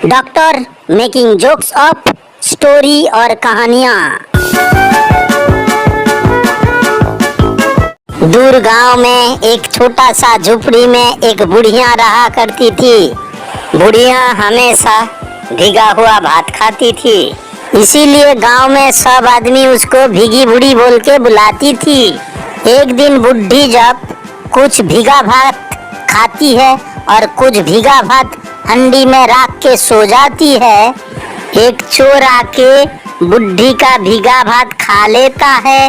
Doctor making jokes of story और कहानियाँ। दूर गांव में एक छोटा सा झुपड़ी में एक बुढ़िया रहा करती थी। बुढ़िया हमेशा भीगा हुआ भात खाती थी, इसीलिए गांव में सब आदमी उसको भीगी बूढ़ी बोल के बुलाती थी। एक दिन बुढ़ी जब कुछ भीगा भात खाती है और कुछ भीगा भात हंडी में रख के सो जाती है। एक चोर आके बुढ़ी का भीगा भात खा लेता है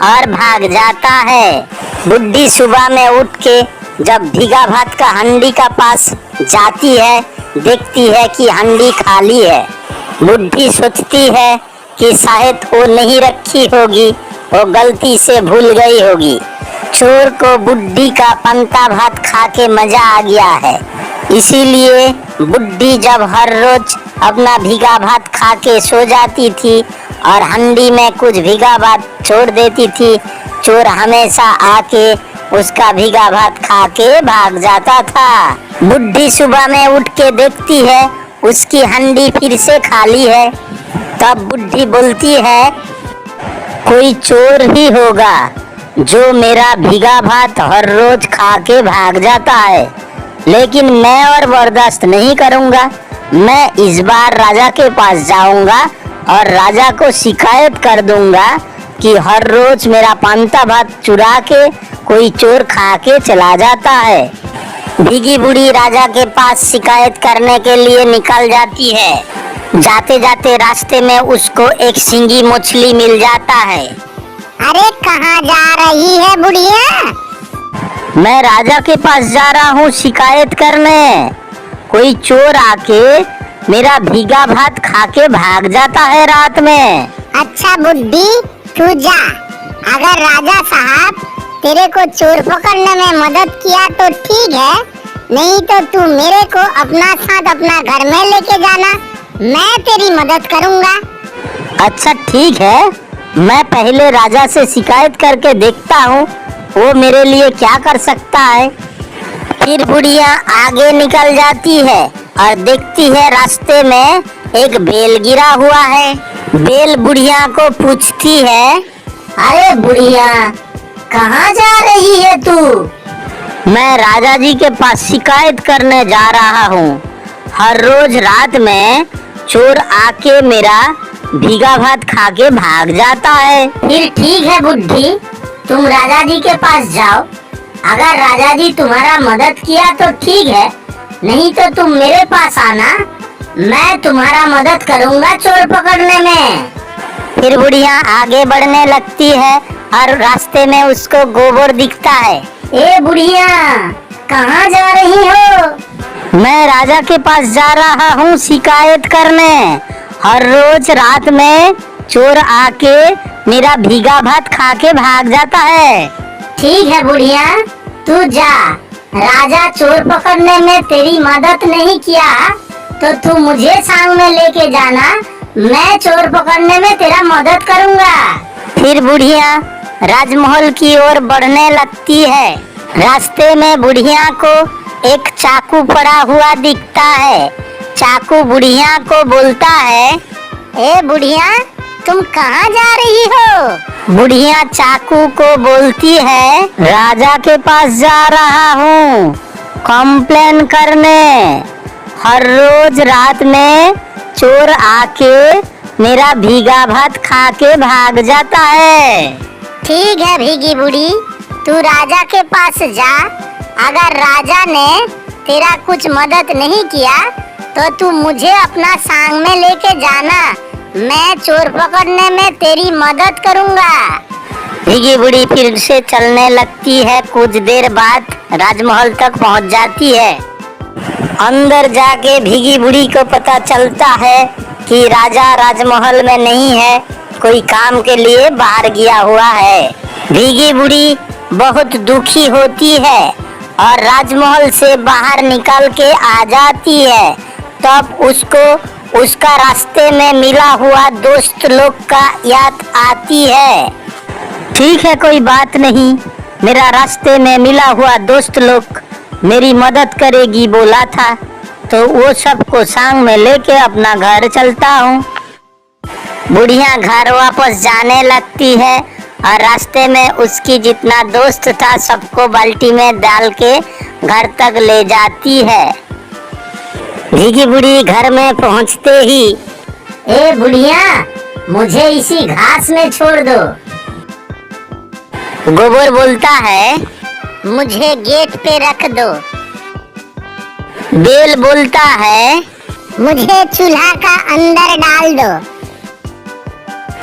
और भाग जाता है। बुढ़ी सुबह में उठ के जब भीगा भात का हंडी का पास जाती है, देखती है कि हंडी खाली है। बुढ़ी सोचती है कि शायद वो नहीं रखी होगी, वो गलती से भूल गई होगी। चोर को बुढ़ी का पंता भात खा के मजा आ गया है, इसीलिए बुढ़ी जब हर रोज अपना भीगा भात खा के सो जाती थी और हंडी में कुछ भीगा भात छोड़ देती थी, चोर हमेशा आके उसका भीगा भात खा के भाग जाता था। बुढ़ी सुबह में उठ के देखती है उसकी हंडी फिर से खाली है। तब बुढ़ी बोलती है, कोई चोर ही होगा जो मेरा भीगा भात हर रोज खा के भाग जाता है, लेकिन मैं और बर्दाश्त नहीं करूंगा। मैं इस बार राजा के पास जाऊंगा और राजा को शिकायत कर दूंगा कि हर रोज मेरा पांता भात चुरा के कोई चोर खा के चला जाता है। भीगी बूढ़ी राजा के पास शिकायत करने के लिए निकल जाती है। जाते जाते रास्ते में उसको एक सिंगी मछली मिल जाता है। अरे कहाँ जा रही है बुढ़िया? मैं राजा के पास जा रहा हूँ शिकायत करने। कोई चोर आके मेरा भीगा भात खा के भाग जाता है रात में। अच्छा बुड्ढी, तू जा। अगर राजा साहब तेरे को चोर पकड़ने में मदद किया तो ठीक है, नहीं तो तू मेरे को अपना साथ अपना घर में लेके जाना, मैं तेरी मदद करूँगा। अच्छा ठीक है, मैं पहले राजा से शिकायत करके देखता हूँ वो मेरे लिए क्या कर सकता है। फिर बुढ़िया आगे निकल जाती है और देखती है रास्ते में एक बेल गिरा हुआ है। बेल बुढ़िया को पूछती है, अरे बुढ़िया, कहाँ जा रही है तू? मैं राजा जी के पास शिकायत करने जा रहा हूँ। हर रोज रात में चोर आके मेरा भीगा भात खा के भाग जाता है। फिर ठीक है बुड्ढी, तुम राजा जी के पास जाओ। अगर राजा जी तुम्हारा मदद किया तो ठीक है, नहीं तो तुम मेरे पास आना, मैं तुम्हारा मदद करूँगा चोर पकड़ने में। फिर बुढ़िया आगे बढ़ने लगती है और रास्ते में उसको गोबर दिखता है। ए बुढ़िया, कहाँ जा रही हो? मैं राजा के पास जा रहा हूँ शिकायत करने। हर रोज रात में चोर आके मेरा भीगा भात खा के भाग जाता है। ठीक है बुढ़िया, तू जा। राजा चोर पकड़ने में तेरी मदद नहीं किया तो तू मुझे संग में लेके जाना, मैं चोर पकड़ने में तेरा मदद करूँगा। फिर बुढ़िया राजमहल की ओर बढ़ने लगती है। रास्ते में बुढ़िया को एक चाकू पड़ा हुआ दिखता है। चाकू बुढ़िया को बोलता है, ए बुढ़िया, तुम कहाँ जा रही हो? बुढ़िया चाकू को बोलती है, राजा के पास जा रहा हूँ कंप्लेन करने। हर रोज रात में चोर आके मेरा भीगा भात खा के भाग जाता है। ठीक है भीगी बूढ़ी, तू राजा के पास जा। अगर राजा ने तेरा कुछ मदद नहीं किया तो तू मुझे अपना संग में लेके जाना, मैं चोर पकड़ने में तेरी मदद करूँगा। भीगी बूढ़ी फिर से चलने लगती है। कुछ देर बाद राजमहल तक पहुंच जाती है। अंदर जाके भीगी बूढ़ी को पता चलता है कि राजा राजमहल में नहीं है, कोई काम के लिए बाहर गया हुआ है। भीगी बूढ़ी बहुत दुखी होती है और राजमहल से बाहर निकल के आ जाती है। तब उसको उसका रास्ते में मिला हुआ दोस्त लोग का याद आती है। ठीक है, कोई बात नहीं, मेरा रास्ते में मिला हुआ दोस्त लोग मेरी मदद करेगी बोला था, तो वो सबको संग में लेके अपना घर चलता हूँ। बुढ़िया घर वापस जाने लगती है और रास्ते में उसकी जितना दोस्त था सबको बाल्टी में डाल के घर तक ले जाती है। भीगी बुढ़ी घर में पहुंचते ही, ए बुढ़िया, मुझे इसी घास में छोड़ दो। गोबर बोलता है, मुझे गेट पे रख दो। बेल बोलता है, मुझे चूल्हा का अंदर डाल दो।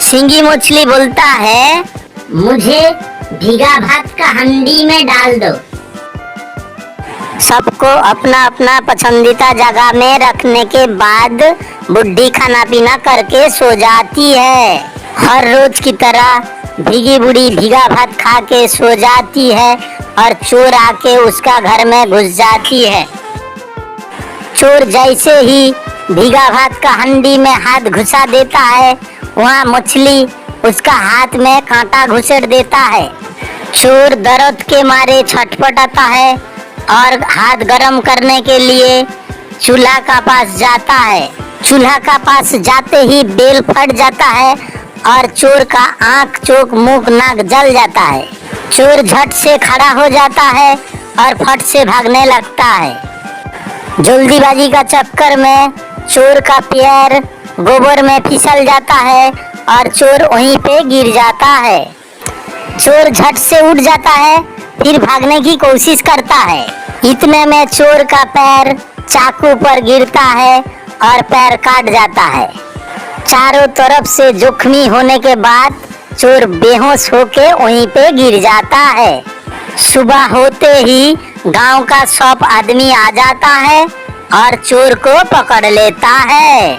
सिंगी मछली बोलता है, मुझे भीगा भात का हंडी में डाल दो। सबको अपना अपना पसंदीदा जगह में रखने के बाद बुढ़ी खाना पीना करके सो जाती है। हर रोज की तरह भीगी बुढ़ी भीगा भात खा के सो जाती है और चोर आके उसका घर में घुस जाती है। चोर जैसे ही भीगा भात का हंडी में हाथ घुसा देता है, वहाँ मछली उसका हाथ में कांटा घुसेड़ देता है। चोर दर्द के मारे छटपटाता है और हाथ गरम करने के लिए चूल्हा का पास जाता है। चूल्हा का पास जाते ही बेल फट जाता है और चोर का आंख, चोक, मुंह, नाक जल जाता है। चोर झट से खड़ा हो जाता है और फट से भागने लगता है। जल्दीबाजी का चक्कर में चोर का पैर गोबर में फिसल जाता है और चोर वहीं पे गिर जाता है। चोर झट से उठ जाता है, फिर भागने की कोशिश करता है। इतने में चोर का पैर चाकू पर गिरता है और पैर काट जाता है। चारों तरफ से जख्मी होने के बाद चोर बेहोश होके वहीं पे गिर जाता है। सुबह होते ही गांव का सब आदमी आ जाता है और चोर को पकड़ लेता है।